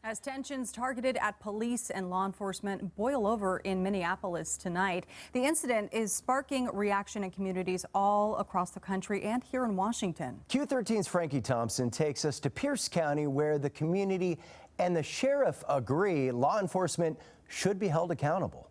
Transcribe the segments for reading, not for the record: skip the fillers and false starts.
As tensions targeted at police and law enforcement boil over in Minneapolis tonight, the incident is sparking reaction in communities all across the country and here in Washington. Q13's Frankie Thompson takes us to Pierce County, where the community and the sheriff agree law enforcement should be held accountable.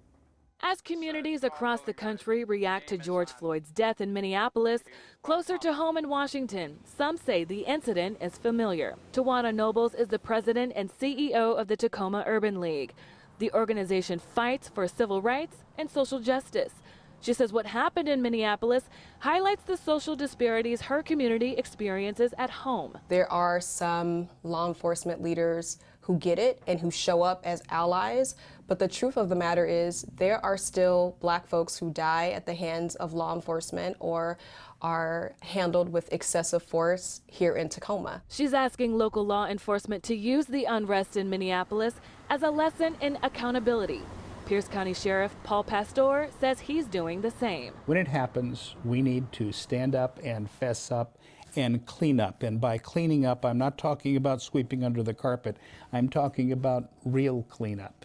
As communities across the country react to George Floyd's death in Minneapolis, closer to home in Washington, some say the incident is familiar. Tawana Nobles is the president and CEO of the Tacoma Urban League. The organization fights for civil rights and social justice. She says what happened in Minneapolis highlights the social disparities her community experiences at home. There are some law enforcement leaders who get it and who show up as allies, but the truth of the matter is there are still Black folks who die at the hands of law enforcement or are handled with excessive force here in Tacoma. She's asking local law enforcement to use the unrest in Minneapolis as a lesson in accountability. Pierce County Sheriff Paul Pastor says he's doing the same. When it happens, we need to stand up and fess up and clean up. And by cleaning up, I'm not talking about sweeping under the carpet. I'm talking about real cleanup.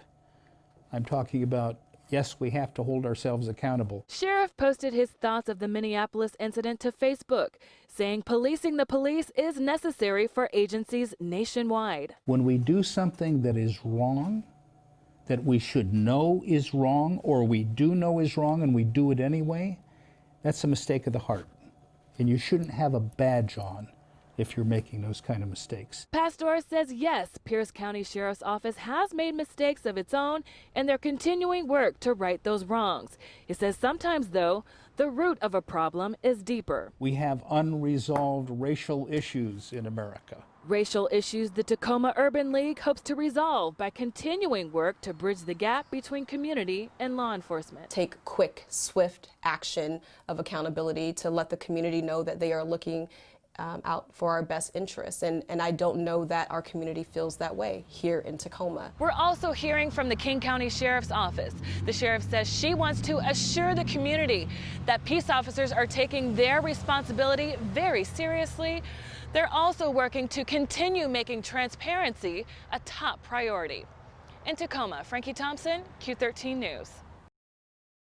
I'm talking about, yes, we have to hold ourselves accountable. Sheriff posted his thoughts of the Minneapolis incident to Facebook, saying policing the police is necessary for agencies nationwide. When we do something that is wrong, that we should know is wrong, or we do know is wrong and we do it anyway, that's a mistake of the heart. And you shouldn't have a badge on if you're making those kind of mistakes. Pastor says yes, Pierce County Sheriff's Office has made mistakes of its own, and they're continuing work to right those wrongs. He says sometimes, though, the root of a problem is deeper. We have unresolved racial issues in America. Racial issues the Tacoma Urban League hopes to resolve by continuing work to bridge the gap between community and law enforcement. Take quick, swift action of accountability to let the community know that they are looking out for our best interests. And I don't know that our community feels that way here in Tacoma. We're also hearing from the King County Sheriff's Office. The sheriff says she wants to assure the community that peace officers are taking their responsibility very seriously. They're also working to continue making transparency a top priority. In Tacoma, Frankie Thompson, Q13 News.